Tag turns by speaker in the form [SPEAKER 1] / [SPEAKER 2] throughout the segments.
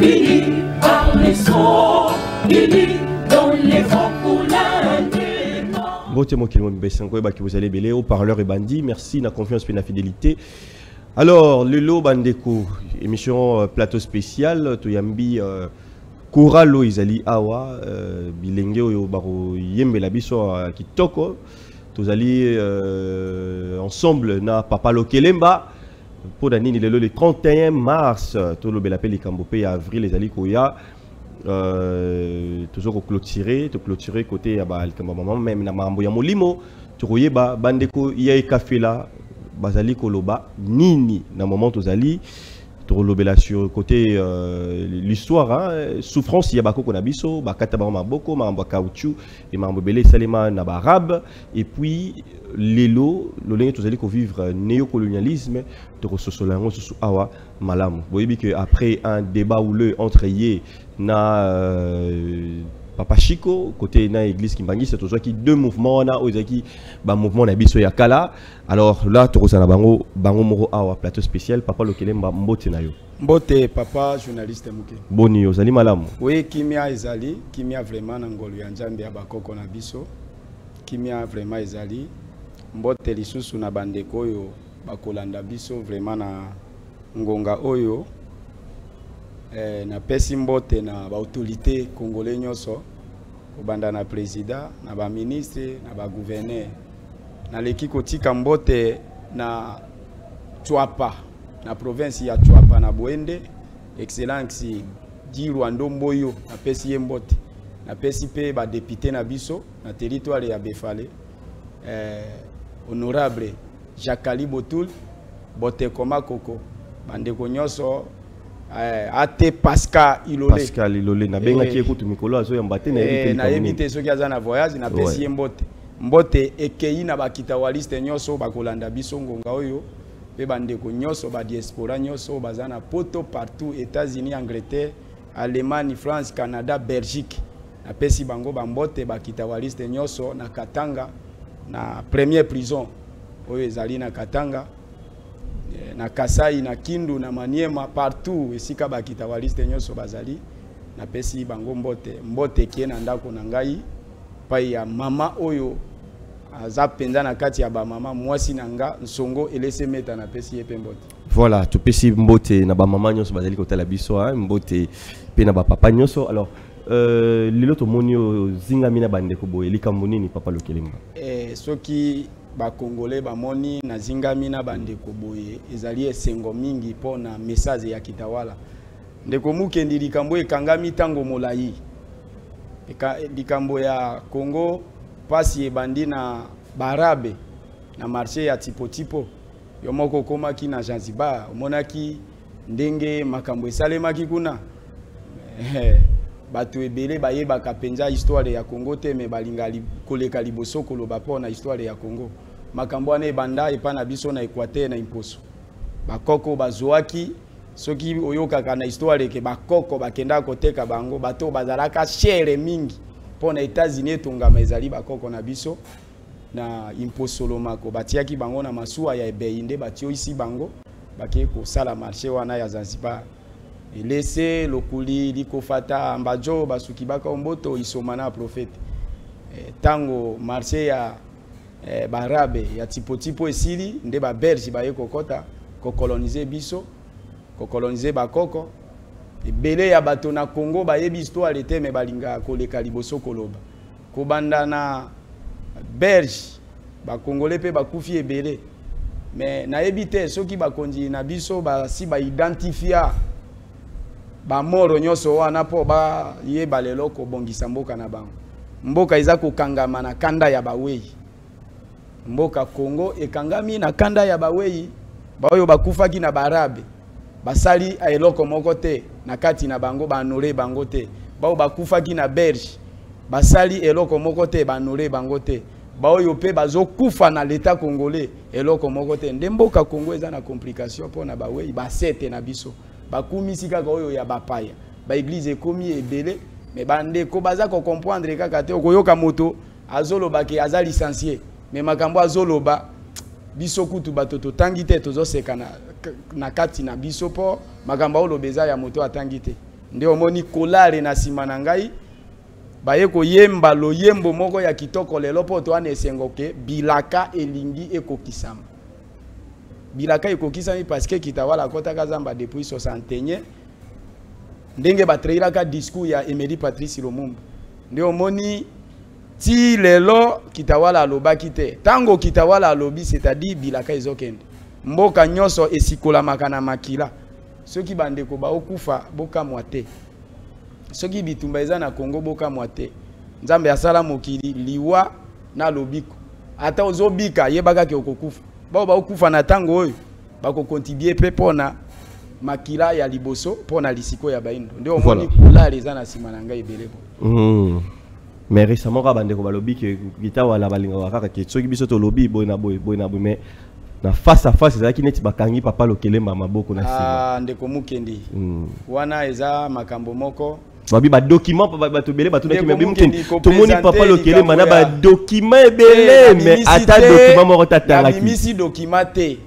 [SPEAKER 1] Fini par les sons, fini dans les vents pour l'entraînement.
[SPEAKER 2] Bon, c'est moi qui vous allez belé, au parleur et bandit. Merci, la confiance et la fidélité. Alors, le lot bandeko, émission plateau spécial, Toyambi Koralo Izali Awa, Bilenge Oyo Baro Yembe la biso Kitoko, Tozali ensemble na Papa Lokelemba. Pour Danini, le 31 mars, tout le bel appel les Cambopé avril les Ali Koya. Toujours clôturé côté maman même na mambo ya molimo tu roye ba bandeko ya café là bazali koloba nini na moment tozali to lobela sur côté l'histoire hein, souffrance ya bako na biso bakata ba maboko mambo caoutchouc et mambo belé salema na arabe et puis lelo lolenge tozali ko vivre néocolonialisme to sosolango sous awa malam boyebi que après un débat houleux entre yé na Papa Chico côté na église Kimbangi c'est toujours qui deux mouvements na ozaki ba mouvement na biso ya kala alors là to na bango moro awa plateau spécial Papa Lokelemba mbote na yo
[SPEAKER 3] mbote papa journaliste muke
[SPEAKER 2] boni ozali malamu
[SPEAKER 3] oui kimia ezali kimia vraiment na ngolu ya Nzambe ya bakoko na biso kimia vraiment ezali mbote lisusu na bandeko oyo bakolanda biso vraiment na ngonga oyo na pesi mbote na ba autorité congolais nyonso obanda na président na ba ministre na ba gouverneur na leki kotika mbote na Chwapa na province ya Chwapa na Bwende excellence di Rwando Mboyo na pesi ye mbote na pesi pe ba député na biso na territoire ya Befale honorable Jacques Botul bote koma koko bandeko nyonso ate Pascal Ilole
[SPEAKER 2] na benga ki ekutu mikolo azo yambate na
[SPEAKER 3] éviter ceux qui aza na voyage na pesi mbote ekei na bakitawaliste nyonso bakolanda biso ngonga oyo pe bandeko nyonso ba diaspora nyonso baza na poto partout États-Unis, Angleterre, Allemagne, France, Canada, Belgique na pesi bango bambote bakitawaliste nyonso na Katanga na première prison oyo ezali na Katanga na Kasai na Kindu na Maniema partout esika bakitawaliste nyonso bazali na pesi bango mbote kie na ndako na ngai pa ya mama oyo aza penza na kati ya ba mama mwasi na nga nsongo elese meta na pesi yepe mbote
[SPEAKER 2] voilà to pesi mbote na ba mama nyonso bazali kotala biso hein mbote pe na ba papa nyonso alors lelo to monio zingami na bandeko boye likambo nini Papa Lokelemba
[SPEAKER 3] soki ba Congolais ba moni na zingami na bandeko boye ezali esengo mingi pona message ya kitawala ndeko mukendi likambo ekangami tango molai likambo ya Congo pasi ebandi na barabe na marché ya tipo yomoko komaki na Zanzibar omonaki ndenge makambo esalemaki kuna bato ebele bayebaka penza histoire ya Congo te me balinga koleka liboso koloba pona histoire ya Congo makambo wana ebanda epa na biso na Equateur na imposo bakoko bazwaki soki oyokaka na histoire ke bakoko bakenda koteka bango bato bazalaka chere mingi pona États-Unis etongama ezali bakoko na biso na imposo lomako batiaki bango na masuwa ya ebeinde batio isi bango bake kosala marché wana ya Zanzibar elese lokuli likofata ambajo basuki baka omboto isomana prophète tango marché ya barabe ya tipo esili nde ba Belge baye kokota ko coloniser biso ko coloniser bakoko ebele ya bato na Congo bayebi histoire te me balinga koleka liboso koloba kobanda na Belge ba Congolais pe bakufi ebele mais na ebite soki bakonzi na biso ba si ba identifia ba moro nyonso wana po ba yeba lelo ko bongisa mboka na bango mboka iza kokangama na kanda ya bawei mboka Congo ekangami na kanda ya bawei baoyo bakufaki na barabe basali eloko moko te na kati na bango banore bango te bao bakufaki na Belge basali eloko moko te banore bango te baoyo pe bazokufa na l'état congolais eloko moko te nde mboka Congo eza na complication pona bawei basete na biso bakumisi kaka oyo ya bapaya ba église ekomi ebele mais bande ko baza ko comprendre kaka te okoyoka moto azoloba ke aza licencié mais makambo azoloba biso kutu bato totangi te tozoseka na kati na biso po makambo olobeza ya moto atangi te nde omoni kolare na sima na ngai baye koyemba loyembo moko ya kitoko lelo po to anesengo ke bilaka elingi ekokisama. Bilaka ekokisami parce que Kitawala kota kazamba depuis 61 ndenge batreiraka discours ya Emery Patrice Lumumba. Nde omoni ti lelo Kitawala alobaki te. Tango Kitawala alobi c'est-à-dire bilaka ezokende. Mboka nyonso esikola makana makila. Soki bandeko ba okufa boka mwate. Soki bitumba eza na Congo boka mwate. Nzambe asala mokili liwa na lobiko. Ata ozobika yebaka ke okokufa. Ba okufa na tango oyo bako contribuer pe pona makila ya liboso pona lisiko ya baindo. Ndio omoni kula eza na sima na ngai ebelebo.
[SPEAKER 2] Mais récemment bandeko balobi ke Kitawala balinga wakaka ke soki biso to lobi boyna boy mais na face à face ezaki neti bakangi papa Lokelemba maboko na sima.
[SPEAKER 3] Ndeko mukendi. Wana eza makambo moko
[SPEAKER 2] babi ba document bato belé bato na kimembi mukendi to moni papa Lokelemba na ba document ebele mais ata document moko tatala ki
[SPEAKER 3] bimisi document te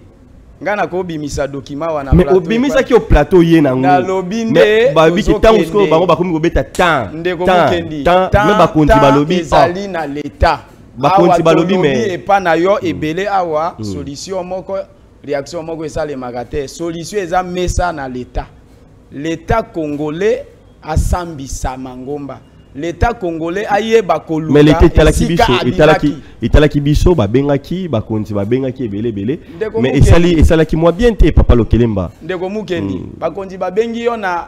[SPEAKER 3] ngana ko bimisa document wana
[SPEAKER 2] mais obimisa ki au plateau ye nango
[SPEAKER 3] na lobinde
[SPEAKER 2] mais babi ki tango sko bango bakomi ko beta temps
[SPEAKER 3] ndeko mukendi
[SPEAKER 2] mais bakonti balobi
[SPEAKER 3] ezali na l'état
[SPEAKER 2] bakonti balobi mais
[SPEAKER 3] epa na yo ebele awa solution moko réaction moko esale magate solution eza mesa na l'état congolais asambisa mangomba l'état congolais ayeba koluka
[SPEAKER 2] mais l'état italaki biso babengaki bakonti babengaki ebele mais esalaki moi bien te papa Lokelemba
[SPEAKER 3] ndeko mukendi bakonti babengi yo na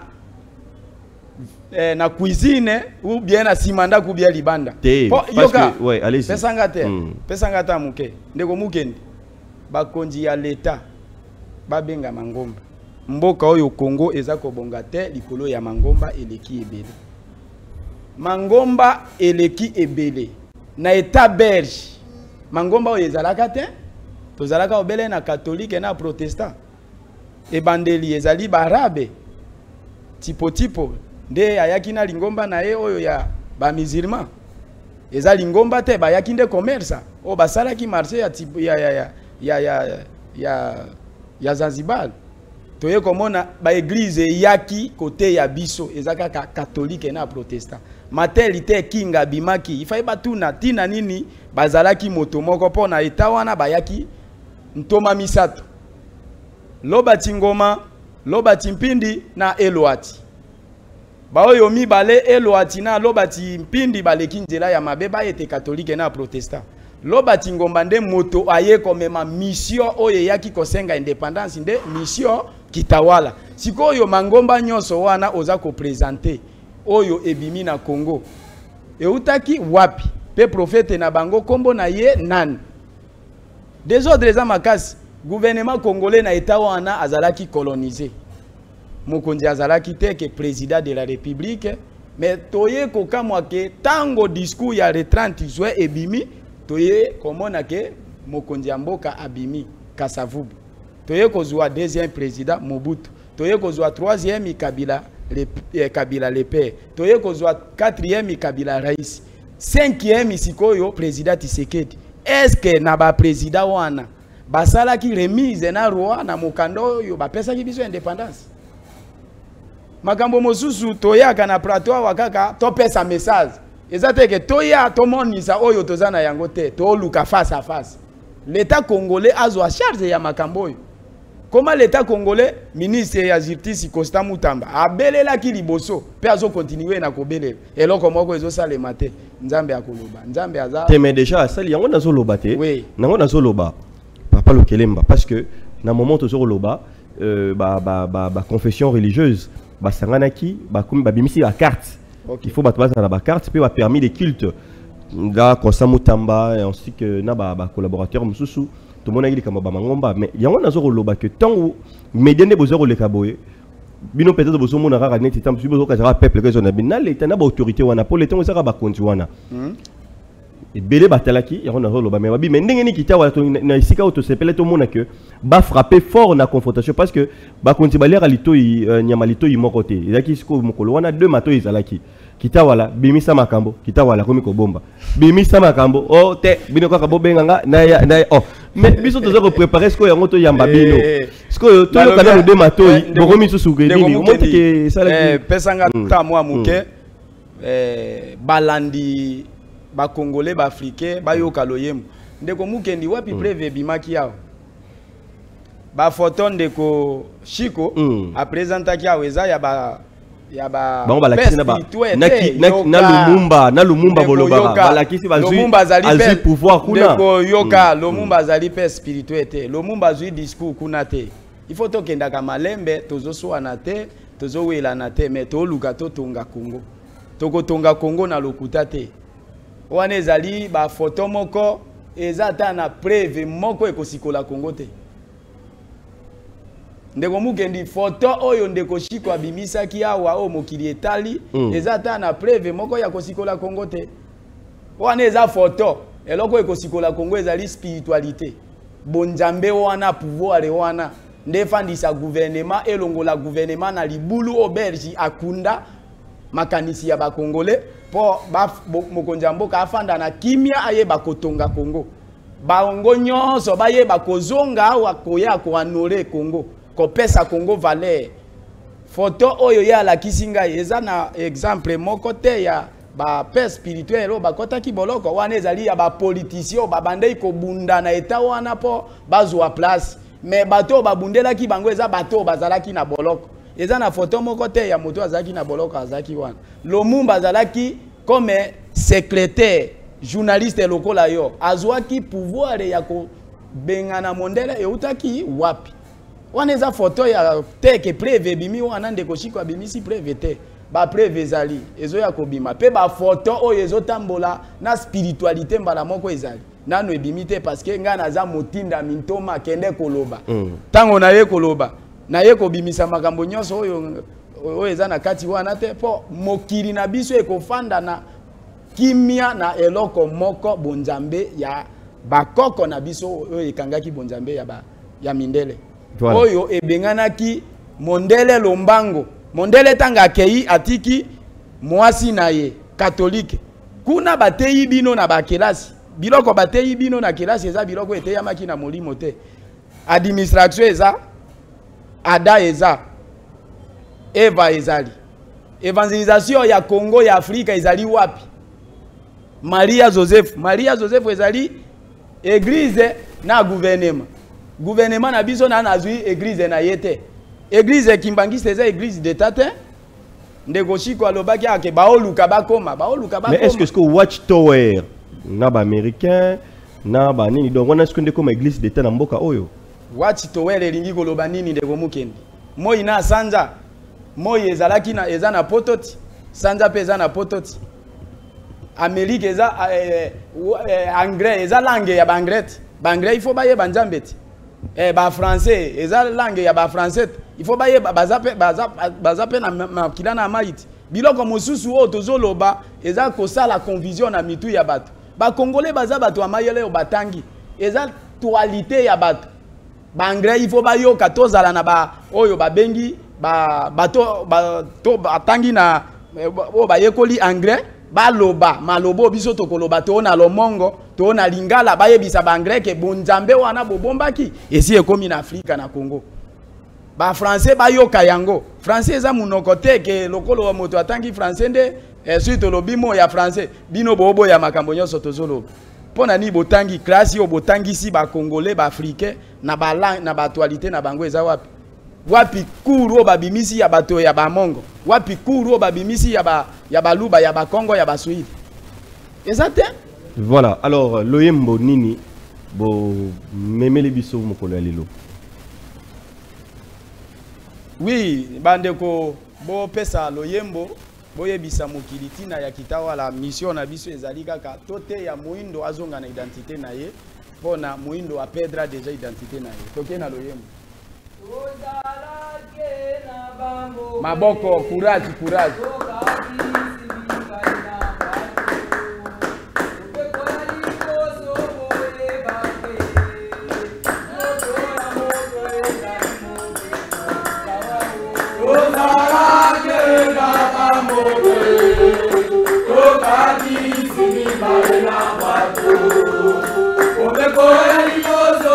[SPEAKER 3] na cuisine ou bien na simanda ku bien libanda
[SPEAKER 2] parce que ouais allez-y
[SPEAKER 3] pesangata muke ndeko mukendi bakonzi ya l'état babenga mangomba mboka oyo Congo eza kobonga te likolo ya mangomba eleki ebele mangomba eleki ebele na état belge mangomba oyo ezalaka te tozalaka obele na catholique na protestant ebandeli ezali barabe tipo nde ayaki na lingomba na ye oyo ya ba musulman eza lingomba te bayaki nde commerce o basalaki marché ya Zanzibar toye komona ba église yaki côté ya biso ezaka catholique na protestant matélité kinga bimaki ifai batuna tina nini bazalaki moto moko pona etawana bayaki ntoma misato loba tingoma loba timpindi na elwati baoyo mibale elwati na loba timpindi baleki nzela ya mabeba ete catholique na protestant loba tingomba nde moto aye komema mission oyo yaki kosenga indépendance nde mission Kitawala sikoyo mangomba nyonso wana oza ko présenter oyo ebimi na Congo eutaki wapi pe prophète na bango kombo na ye nani désordre za makasi gouvernement congolais na état wana azalaki colonisé mokonzi azalaki te ke président de la république mais toye kokamwa ke tango discours ya le 30 juin ebimi toye komona ke mokonzi ya mboka abimi Kasavubu toye kozwa deuxième président Mobutu toye kozwa troisième Kabila le père toye kozwa quatrième Kabila rais cinquième sikoyo président Tshisekedi est-ce que na ba président wana basalaki remise na roi na mokando yo bapesaki biso indépendance makambo mosusu toyaka na plateau wakaka topesa message ezate ke toya tomonisa oyo tozana yango te toluka face à face l'état congolais azwa charge ya makambo oyo comment l'état congolais ministre ya justice Constant Mutamba abelela ki liboso pe azo continuer na kobelela eloko moko ezo salema te nzambe akoloba nzambe aza
[SPEAKER 2] te mais déjà sali yango nazo loba te
[SPEAKER 3] oui
[SPEAKER 2] nango nazo loba papa Lokelemba parce que na moment tozo loba ba confession religieuse ba sanganaki ba kumi ba bimisi la carte il faut battre na ba carte pe ba permis de culte nga Constant Mutamba ainsi que na ba collaborateur mususu tout le monde a dit que mangomba mais il y a un azoro loba que tant où médiane bozoro le kaboye bino peut-être bozo mona rara net temps bozo ka peuple que zona binal l'état na ba autorité wana pour l'état ça ba konti wana et belé batalaki il y a un azoro loba mais babi mais ndenge ni Kitawala na isika auto sepele to mona que ba frapper fort na confrontation parce que ba konti balera litoi nyamalito yimoko te ezaki siko mokolo wana deux mato izalaki Kitawala bimisa makambo Kitawala komi ko bomba bimisa makambo oh te bino kwa bobenga na oh Mais biso toza ko préparer ce ko yango to yamba bino. Ce que to yo kana de matoi bokomi susu nini o monte que ça la
[SPEAKER 3] pesanga ta moi muke balandi ba congolais ba africain ba yo kaloyem ndeko mukendi wapi preve bimaki yao ba photo ndeko Chico a présenter ki aweza ya ba
[SPEAKER 2] bon balakisi na Lumumba bolobara balakisi bazui pouvoir kuna
[SPEAKER 3] ndeko yoka Lumumba azali pe spiritualité Lumumba azui discours kuna te il faut to kenda ka malembe tozo soana te tozo wela na te mais to luka to tonga Congo toko tonga Congo na lokuta te wana ezali ba photo moko ezata na preuve moko ekosikola Congo te ndeko mukendi photo oyo ndeko Chico abimisaki awa o mokili etali ezata na preuve moko ya kosikola Congo te wana eza photo eloko ekosikola Congo ezali spiritualité bonjambe wana pouvoir wana ndefandisa gouvernement elongola gouvernement na libulu auberge akunda makanisi ya ba congolais po mokonja mboka afanda na kimia aye bakotonga Congo baongo nyonso baye bakozonga awa koya ko anore Congo kopesa Congo valeur photo oyo ya la kisinga eza na exemple moko te ya ba paix spirituel ba kota ki boloko wana ezali ya ba politicien ba bandei ko bunda na eta wana po bazwa place mais bato ba bundela ki bango eza bato bazalaki na boloko eza na photo moko te ya moto azaki na boloko azaki wana Lumumba azalaki comme secrétaire journaliste lokola yo azwaki pouvoir ya ko bengana mondela eutaki wapi wana eza photo ya teke preve bimi wana ndeko Chico abimisi preve te ba preve ezali ezo ya kobima pe ba photo oyo ezotambola na spiritualité mbala moko ezali nano ebimi te parce que nga naza motinda mintoma kende koloba tango na ye koloba na ye kobimisa makambo nyonso oyo eza na kati wana te po mokili na biso ekofanda na kimia na eloko moko bonjambe ya bakoko na biso oyo ekangaki bonjambe ya mindele voilà. Oyo ebenganaki mondele lombango mondele tanga kei atiki mwasi na ye katolike kuna bateyi bino na bakelasi biloko bateyi bino na kelasi eza biloko eteyamaki na molimo te administration eza ada eza eva ezali evangelisation ya Congo ya Afrika ezali wapi Maria Joseph ezali église na gouvernement na biso na nazui église na yete église kimbangiste eza église d'état te ndeko Chico alobaki ake baoluka bakoma
[SPEAKER 2] mais est-ce que watch tower na ba américain na ba nini donc on est-ce que ndeko église d'état na mboka oyo
[SPEAKER 3] watch tower elingi koloba nini ndeko mukendi moi na sanja moi ezalaki na eza na pototi sanja pe eza na pototi Amérique eza anglais eza langue ya bangret il faut baye banjambeti ba français eza langue ya ba français il faut baye bazape na makila na maiti biloko mosusu o tozoloba eza kosala confusion na mitu ya bato ba congolais baza bato amayele o batangi eza toalité ya bato bangrai il faut bayoka tozala na ba oyo babengi bato batangi na o bayekoli anglais baloba malobo biso tokoloba to na lomongo to na lingala bayebisa bangrai ke bonjambe wana bobombaki esi ekomi na Afrika na Congo ba français bayoka yango français eza munoko te ke lokolo wa moto atangi français nde suite lobimo ya français bino bobo ya makambo nyonso tozolo pona ni botangi classe yo botangi si ba congolais ba africain na ba langue na ba actualité na bango eza wapi kuru babimisi ya bato ya ba mongo wapi kuru babimisi ya baluba ya ba Congo ya ba Swahili ezate
[SPEAKER 2] voilà alors loyembo nini bo memeli biso mokolo ya lelo
[SPEAKER 3] oui bandeko bo pesa loyembo boyebisa mokili tina ya kitawa la mission na biso ezali kaka tote ya muindo azonga na identité na ye pona muindo a perdre déjà identité na ye toke na loyembo maboko courage
[SPEAKER 1] Obekoya liboso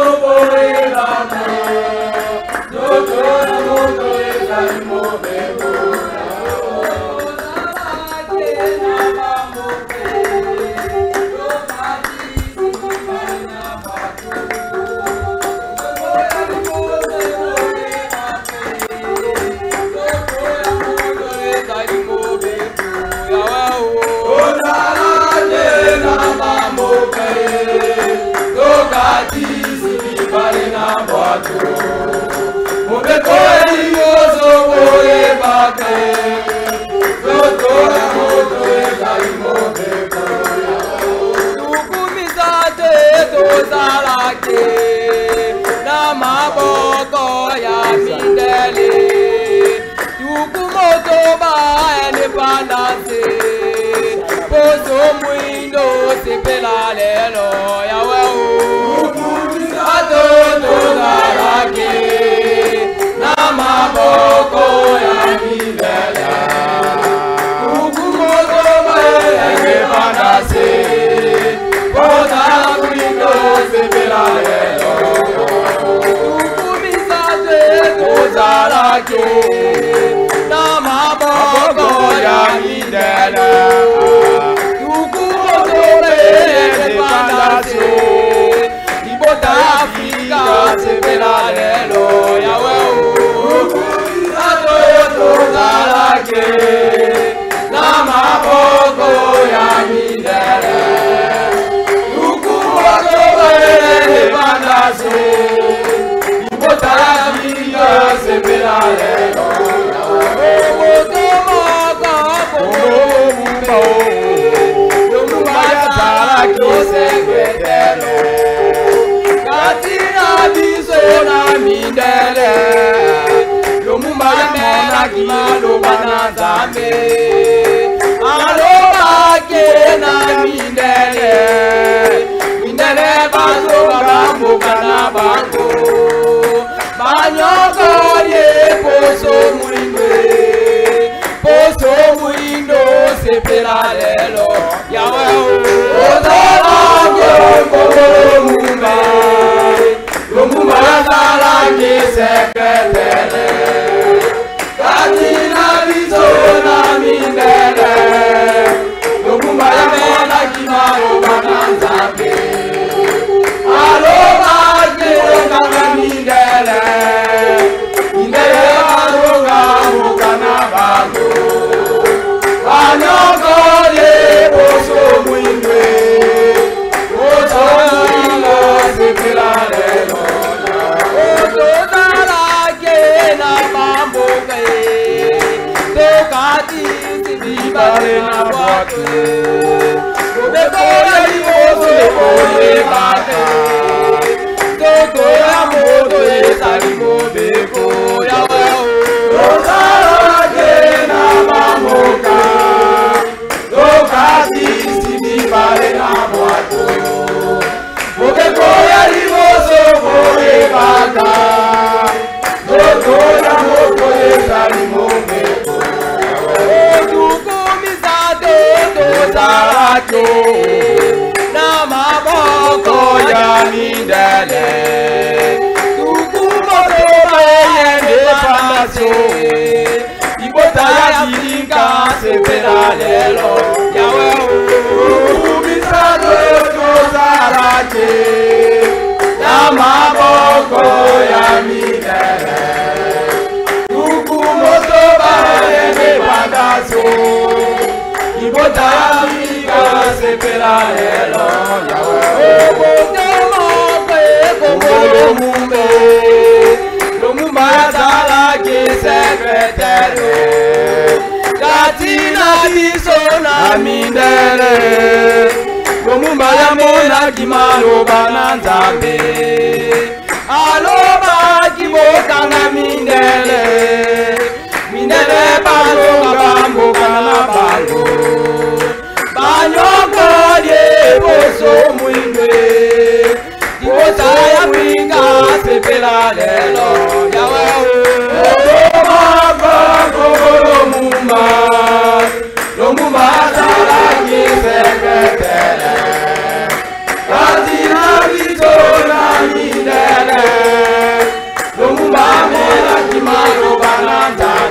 [SPEAKER 4] Bananta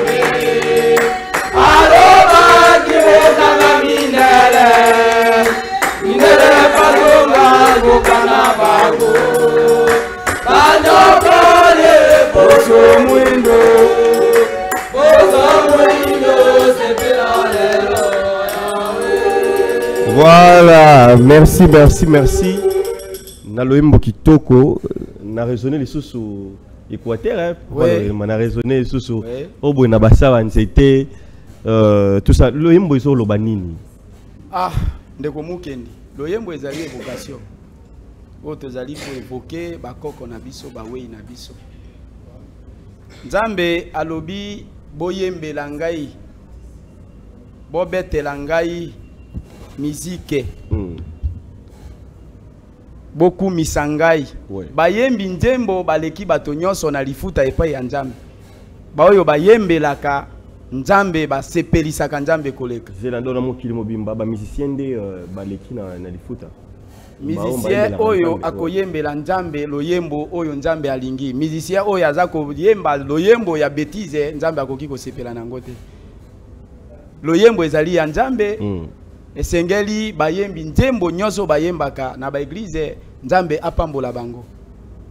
[SPEAKER 2] Voilà, merci. Naloyembo kitoko, na raisonné les sous Équateur, hein.
[SPEAKER 3] Ouais.
[SPEAKER 2] On a raisonné les sous au bout na basa c'était tout ça. Loyembo iso lobanini.
[SPEAKER 3] Ah, ndeko mukendi. Loyembo ezali évocation. O tozali pour évoquer bakoko na biso, bawei na biso. Nzambe alobi boyembela ngai. Bobetela ngai musique. Beaucoup misangai.
[SPEAKER 2] Ouais.
[SPEAKER 3] Bayembi nzembo baleki bato nyonso na lifuta epai ya Nzambe. Baoyo bayembelaka Nzambe basepelisaka Nzambe koleka.
[SPEAKER 2] Zelando na mokili mobimba ba musicien de baleki na lifuta.
[SPEAKER 3] Musicien oyo akoyembela Nzambe loyembo oyo Nzambe alingi. Musicien oyo aza koyemba loyembo ya bêtise Nzambe akoki kosepela nango te. Loyembo ezali ya Nzambe. Esengeli bayembi nzembo nyonso bayembaka na ba église Nzambe apambola bango.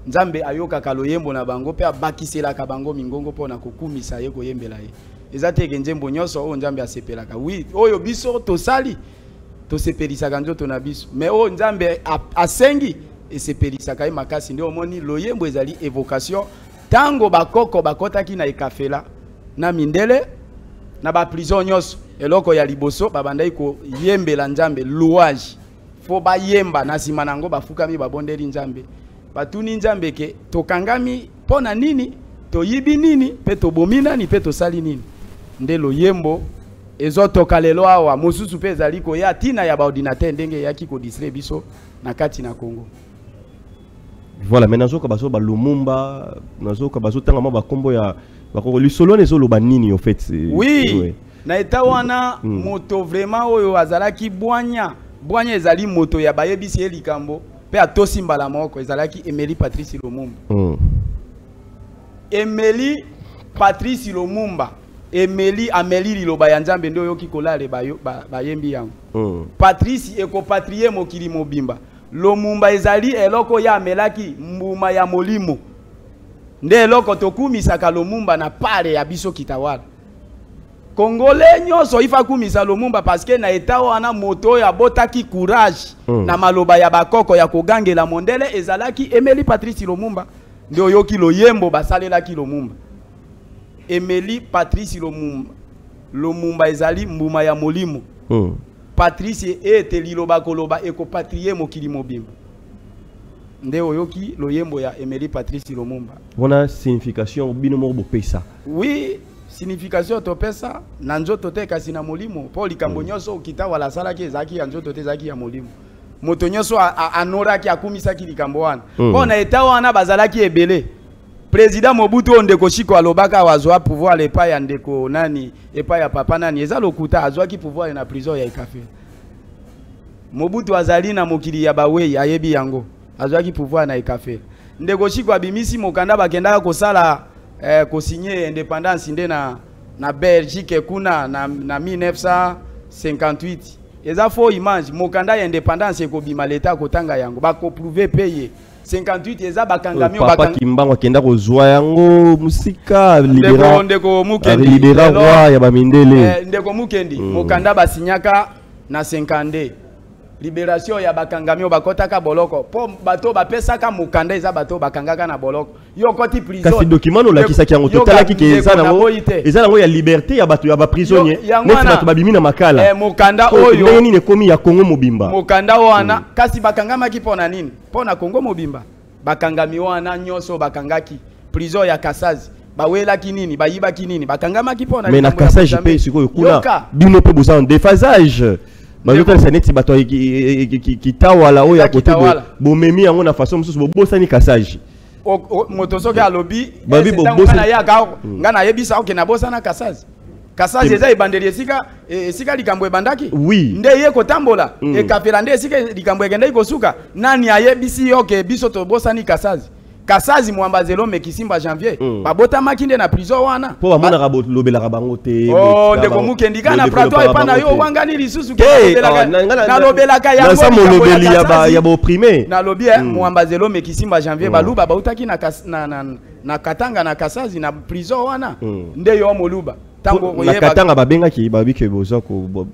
[SPEAKER 3] Nzambe ayokaka loyembo na bango pe abakiselaka bango mingongo pona kokumisa ye koyembela ye. Ezateke nzembo nyonso oyo Nzambe asepelaka. Oui, oyo biso tosali tosepelisaka nzoto na biso. Mais oyo Nzambe asengi esepelisaka ye makasi nde omoni loyembo ezali évocation tango bakoko bakotaki na ekafela na mindele na ba prison nyonso eloko ya liboso babandai ko yembela Nzambe louage fo ba yemba na sima nango bafukami babondeli Nzambe batuni Nzambe ke tokangami pona nini toyibi nini pe tobomi nani pe tosali nini nde loyembo ezotoka lelo awa mosusu pe ezali ko ya tina ya ba ordinateur ndenge yaki ko distraire biso na kati na Congo.
[SPEAKER 2] Voilà, mais nazo ka baso ba Lumumba nazo ka baso tanga ba kombo ya bakoko lisolo nezo loba nini en fait.
[SPEAKER 3] Oui.
[SPEAKER 2] Ouais.
[SPEAKER 3] Na eta wana moto vraiment oyo azalaki bwanya ezali moto ya bayebisi elikambo pe atosi mbala moko ezalaki Emily Patrice Lumumba. Emily Patrice Lumumba Amélie liloba ya Nzambe ndo yoki kolale bayembi yango. Patrice ekopatrie mokili mobimba. Lumumba ezali eloko ya amelaki mbuma ya molimo. Nde eloko tokumisaka Lumumba na pale ya biso kitawala. Congolais nyonso ifa kumisa Lumumba parce que na eta wana moto ya botaki courage na maloba ya bakoko ya kogangela mondele ezalaki Emily Patrice Lumumba ndio yoki loyembo basalelaki Lumumba. Emily Patrice Lumumba ezali mbuma ya molimo. Patrice ete liloba koloba ekopatrie mokili mobimba. Ndio yoki loyembo ya Emily Patrice Lumumba.
[SPEAKER 2] Wana signification bino mo bopesa.
[SPEAKER 3] Oui. Signification topesa na nzoto te kasi na molimo po likambo nyonso kita wala salaki ezaki ya nzoto te zaki ya molimo moto nyonso anoraki akumisaki likambo wana po na eta wana bazalaki ebele président Mobutu ondeko Chiko alobaka wazwa pouvoir epai ya ndeko nani epai ya papa nani eza lokuta azwaki pouvoir na prison ya Ikafe. Mobutu azali na mokili ya bawei ayebi yango azwaki pouvoir na Ikafe. Ndeko Chiko abimisi mokanda bakendaka kosala ko-signer indépendance na Belgique kuna na 1958. Eza fo image mokanda ya indépendance ekobima leta kotanga yango bako prouver payer 58 eza bakangami
[SPEAKER 2] papa Kimbango kenda kozwa yango musika libera
[SPEAKER 3] ndeko mukendi
[SPEAKER 2] libera roi ya bamindele
[SPEAKER 3] ndeko mukendi mokanda basinyaka na 52 libération ya bakangami bakotaka boloko po bato bapesaka mokanda eza bato bakangaka na boloko yo koti prison
[SPEAKER 2] kasi document no lakisaki yango totalaki ke eza nango ya liberté ya bato ya ba prisonnier neti bato babimi na makala
[SPEAKER 3] mokanda oyo
[SPEAKER 2] nini nekomi ya Congo mobimba
[SPEAKER 3] mokanda wana kasi bakangamaki pona nini pona Congo mobimba bakangami wana nyonso bakangaki prison ya Kasazi bawelaki nini bayibaki nini bakangamaki pona
[SPEAKER 2] mais na Kasazi pe sikoyo kuna bino pe boza en déphasage. Bazota saneti bato kitawala oya kote bomemi yango na façon mususu bobosani Kasaji
[SPEAKER 3] moto soki alobi babi bobosana yaka ngana yebisa oke na bosana Kasaji eza ebandeli esika likambo ebandaki nde ye kotambola ekapela nde esika likambo ekendaki kosuka nani ayebisi oke biso tobosani Kasazi mwambazelo mekisimba janvier babota makinde na prison wana
[SPEAKER 2] po bamona lobelaka bango te
[SPEAKER 3] ndeko mukendika na plateau epana yo wangani lisusu na lobelaka ya
[SPEAKER 2] nsa molobeli ya boprimé
[SPEAKER 3] na lobi mwambazelo mekisimba janvier baluba bautaki na Katanga na Kasazi na prison wana nde yo moluba tango
[SPEAKER 2] na katanga babenga ki babi ke boza ko
[SPEAKER 3] bon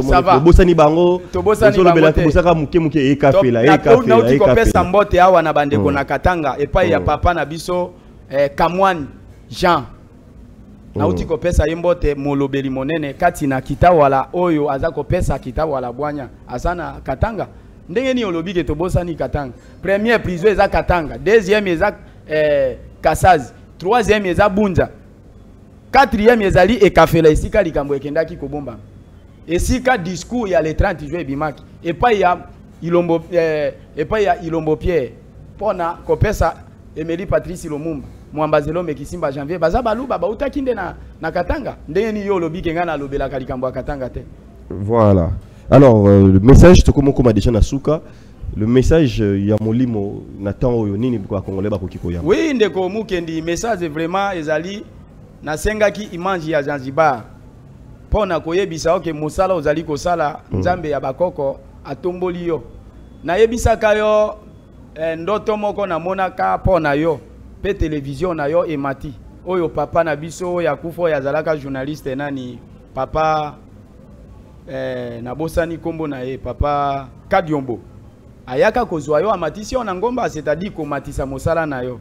[SPEAKER 3] ça va
[SPEAKER 2] bosani bango
[SPEAKER 3] tobosani bango te
[SPEAKER 2] bosaka muke e café la
[SPEAKER 3] e café la e café la mbote awa na bandeko na katanga et pas ya papa na biso Kamwani Jean na uti ko pesa yembote molobeli monene kati na kitawala oyo azako pesa kitawala bwanya asana katanga ndenge ni olobi ke tobosani katanga premier prison eza katanga deuxième eza Kasazi troisième eza Bunza quatrième ezali ekafela esika likambo ekendaki kobomba esika discours ya le 30 juillet bimaki et pas ya Ilombo Pierre pona kopesa Emily Patrice Lumumba mwambazelo mekisimba janvier baza baluba bautaki nde na katanga ndenge ni yo lobi kenga na lobela likambo ya katanga te.
[SPEAKER 2] Voilà. Alors le message tokomo koma déjà na suka le message ya molimo na temps oyo nini kwa congolais bakoki koyamba.
[SPEAKER 3] Oui ndeko mukendi message vraiment ezali na sengaki image ya Zanzibar pona koyebisa oke mosala ozali kosala nzambe ya bakoko atomboli yo na yebisaka yo ndoto moko na monaka pona yo pe télévision na yo emati oyo papa na biso ya kufo ya zalaka journaliste nani papa na bosani kombo na ye papa Kadiombo ayaka kozwa yo amatisi yo na ngomba c'est-à-dire komatisa mosala na yo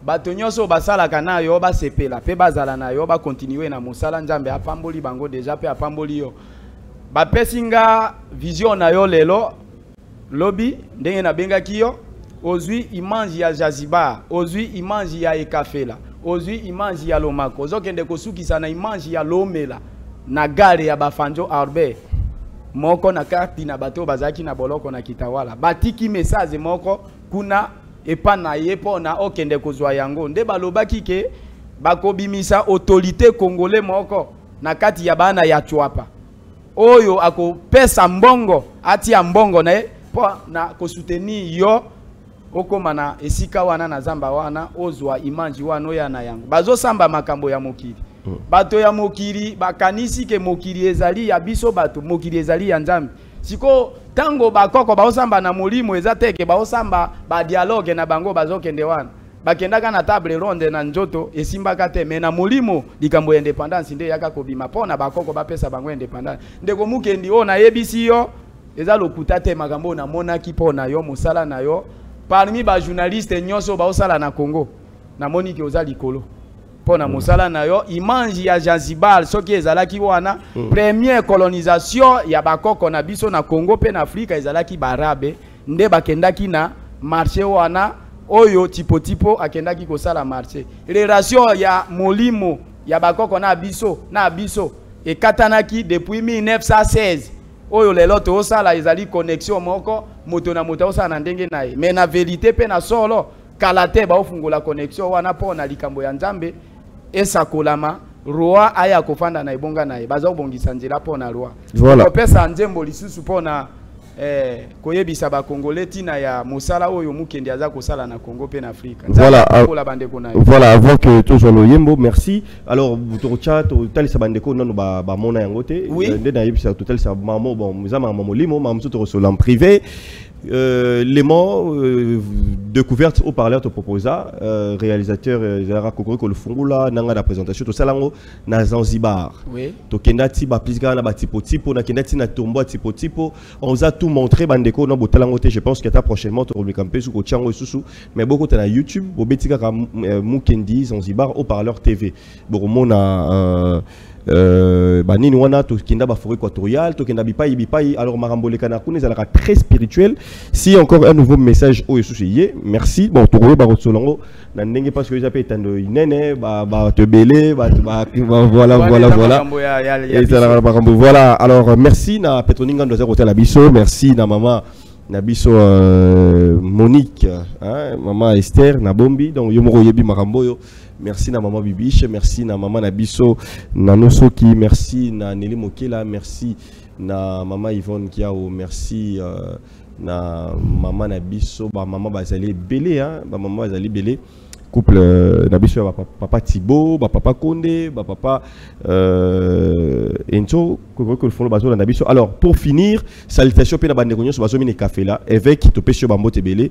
[SPEAKER 3] bato nyonso basalaka na yo basepela pe bazala na yo ba continuer na mosala nzambe apamboli bango déjà pe apamboli yo bapesinga vision na yo lelo lobi ndenge na bengaki yo ozwi image ya Zanzibar ozwi image ya ekafela ozwi image ya Lomako ozokende kosukisa na image ya Lomela na gare ya bafanjo Arbe moko na kati na bato bazaki na boloko na kitawala batiki message moko kuna epa na ye pona okende kozwa yango nde balobaki ke bakobimisa autorité congolais moko na kati ya bana ya chwapa oyo akopesa mbongo atia mbongo na po na kosoutenir yo okoma na esika wana na zamba wana ozwa image wana ya na yango bazosamba makambo ya mokili bato ya mokili bakanisi ke mokili ezali ya biso bato mokili ezali ya nzambe siko tango bakoko baosamba na molimo eza teke baosamba ba dialogue na bango bazokende wana bakendaka na table ronde na njoto esimbaka te me na molimo likambo ya independance nde yaka kobima pona bakoko bapesa bango independance ndeko mukendi o na yebisi yo eza lokuta te makambo na monaki pona yo musala na yo parmi ba journaliste nyonso baosala na Congo na moniki oza likolo pona musala na yo image ya Zanzibar soki ezalaki wana première colonisation ya bakoko na biso na Congo pe na Afrika ezalaki barabe nde bakendaki na marché wana oyo tipo akendaki kosala marché relation ya molimo ya bakoko na biso ekatanaki depuis 1916 oyo lelo to osala ezali connexion moko moto na moto osala na ndenge na ye mais na vérité pe na solo kala te baofungola connexion wana pona likambo ya nzambe esakolama roi aya kofanda na ebonga na ye baza obongisa nzela pona roi
[SPEAKER 2] voilà
[SPEAKER 3] kopesa nzembo lisusu pona koyebisa ba congolais tina ya mosala oyo mukendi aza kosala na Congo pe na Afrika
[SPEAKER 2] voilà avant que toujours le yembo merci alors to chat total sa bandeko nanu ba mona yango te nde na yebisa total sa mamo bon muzama mamolimo mamso to reso en privé les mots découverte au parleur te proposa réalisateur Zara Kokoro le fungula nanga la présentation to salango na Zanzibar to kendati ba plisga na ba tipo na kendati na tombo tipo on vous a tout montré bandeko na botalango te je pense que ta prochainement to le campé sous kochango susu mais beaucoup na YouTube bobetika ka Mukendi Zanzibar au parleur TV boromona banini wana to kinda ba forêt équatoriale to kinda bipai alors marambolé kana kuna zalaka très spirituel si encore un nouveau message au susiye merci bon to ba rotsolongo na ndenge parce que jape tando inene ba te belé voilà et ça voilà alors merci na Petroninga ndoza hotel abiso merci na mama Nabiso Monique, hein, maman Esther, Nabombi, donc Yomoro Yebi Maramboyo, merci na maman Bibiche, merci na maman Nabiso, Nanosoki, merci na Nelly Mokela, merci na maman Yvonne Kiao, merci na maman Nabiso, bah maman Bazali Belé, hein, bah maman Bazali Belé. Couple Nabiso papa Thibaut, papa Konde, papa Encho, que font le bateau de Nabiso. Alors pour finir, salutation pe na bande konyo so bazo mine café là, évêque to pesio bambo tebele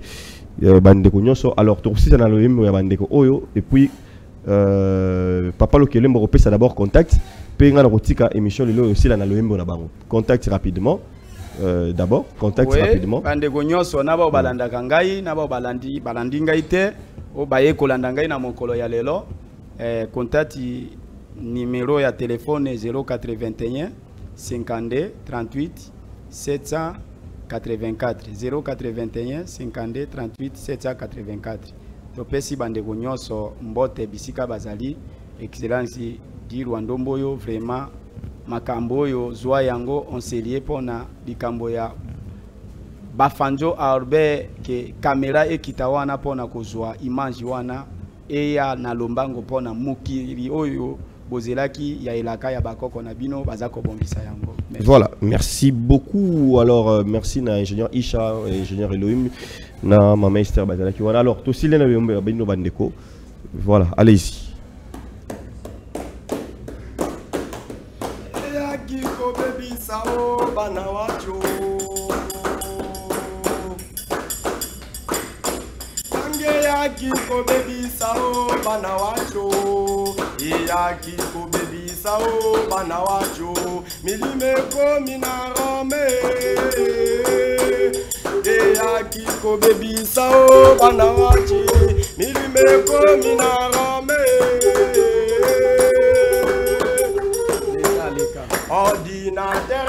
[SPEAKER 2] bande konyo so alors to aussi ça na le même bande ko oyo et puis Papa Lokelembo repèse d'abord contact. Penga na rotika émission lelo aussi la na loyembo na bango. Contact rapidement. D'abord, contact rapidement.
[SPEAKER 3] Bande gonyoso na ba balanda kangai na ba balandi ngai te o baye kolanda ngai na mokolo ya lelo. Contact numéro ya téléphone 081 52 38 784 081 52 38 784. Topesi bande gonyoso mbote bisika bazali excellence di Rwandombo yo vraiment makambo yo zwa yango on se lié pona likambo ya bafanjo arbe ke kamera ekita wana pona kozwa image wana eya na lombango pona mukiri oyo bozelaki ya elaka ya bakoko na bino bazako bongisa yango.
[SPEAKER 2] Voilà, merci beaucoup. Alors merci na ingénieur Isha, ingénieur Elohim na ma maître bazalaki wana. Alors to silena bino bandeko. Voilà, allez-y.
[SPEAKER 4] Sao banawacho Kange yaki ko baby sao banawacho Yaki ko baby sao banawacho Milime ko minarome Yaki ko baby sao banawachi Milime ko minarome Ordinateur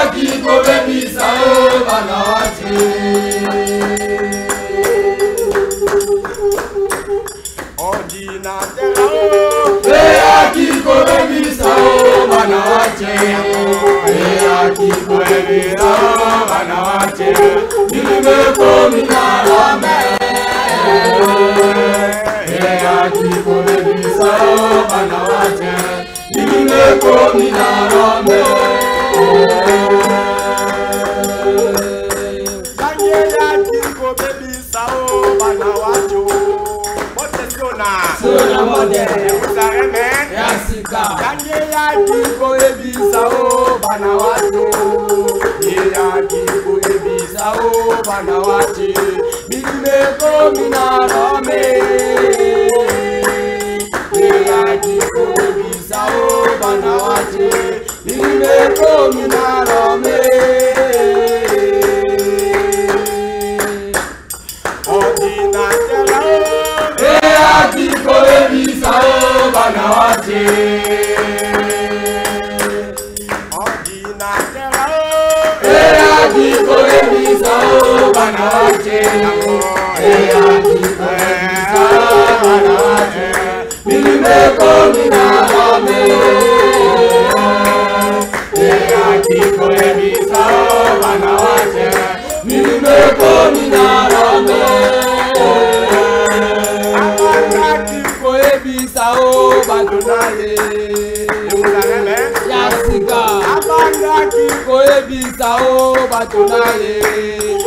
[SPEAKER 1] aqui come sao banawache
[SPEAKER 4] Ordinateur
[SPEAKER 1] aqui come sao banawache aqui come sao banawache Milime come narame aqui come sao banawache Milime come narame
[SPEAKER 4] Sona moderne usareme
[SPEAKER 1] Yasika
[SPEAKER 4] Kange yaki ko ebisa o banawacho Yaki ko ebisa o banawachi Milime ko minarome Yaki ko ebisa o banawachi Milime ko minarome
[SPEAKER 1] aqui come sao banawache aqui come sao banawache aqui come sao banawache Milime come narame aqui come sao banawache Milime come narame
[SPEAKER 4] Sao bandonaye Usareme
[SPEAKER 1] Yasika
[SPEAKER 4] Abanga kiko ebisao batonaye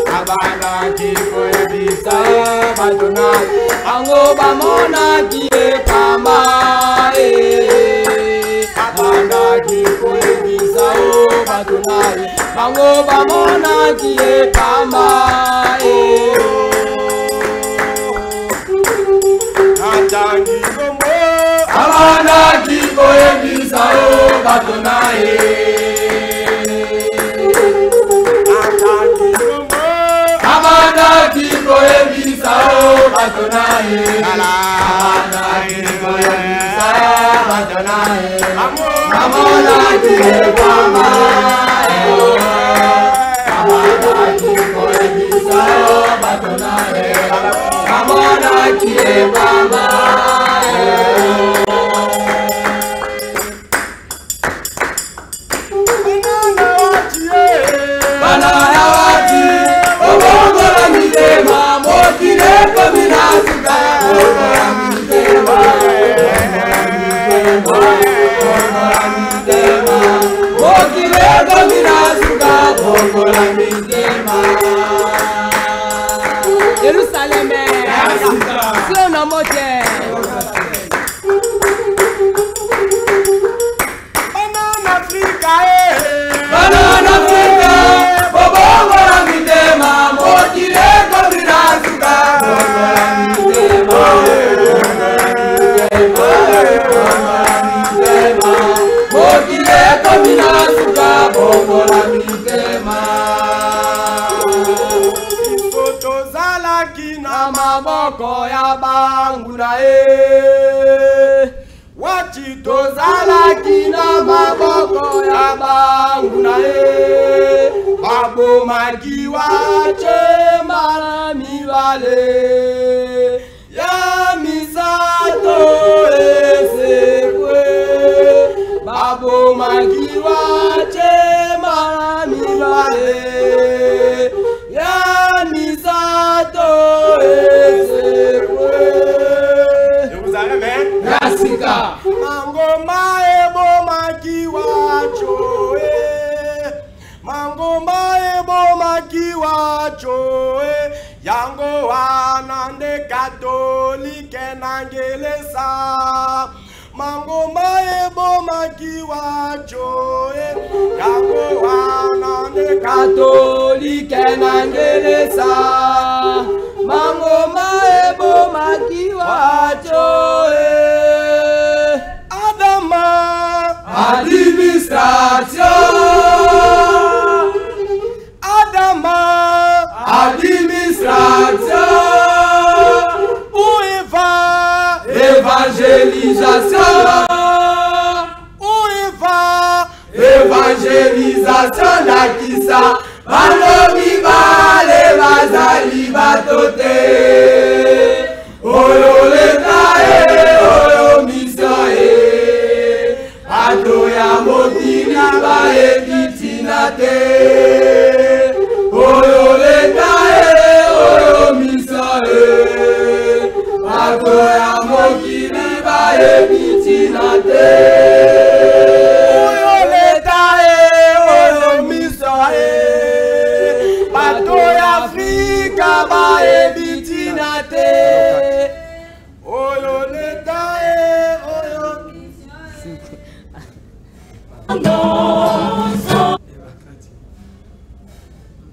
[SPEAKER 1] Abanga kiko ebisao batonaye Ango bamona kie kama Abanga kiko ebisao batonaye Ango bamona kie kama
[SPEAKER 4] Atangi kombo
[SPEAKER 1] Abanga kiko ebisao batonaye
[SPEAKER 4] Atangi kombo
[SPEAKER 1] Abanga kiko ebisao batonaye Abanga kiko ebisao batonaye Amona kie kama Abanga kiko ebisao batonaye Amona kie kama Banayawati Obongola mitema Mokile kominasuka Obongola mitema Obongola mitema Mokile kominasuka Obongola mitema Jerusalem Sio na mote
[SPEAKER 4] fongola mitema
[SPEAKER 3] tozalaki
[SPEAKER 4] na maboko ya bangu na ye
[SPEAKER 3] wati
[SPEAKER 4] tozalaki na maboko ya bangu na ye babomaki wachema na mibale ya misato esekwe babomaki wachema na mibale ya misato esekwe Yasika
[SPEAKER 3] Mangomba ebomaki wacho Mangomba ebomaki wacho Yango wana nde katolike nangelesa Mangomba ebomaki wacho Yango wana nde
[SPEAKER 4] katolike nangelesa Mangomba ebomaki wacho
[SPEAKER 3] Adama
[SPEAKER 4] administration
[SPEAKER 3] Adama
[SPEAKER 4] administration
[SPEAKER 3] Où va
[SPEAKER 4] évangélisation
[SPEAKER 3] Où va
[SPEAKER 4] évangélisation nakisa balobi bale bazali batote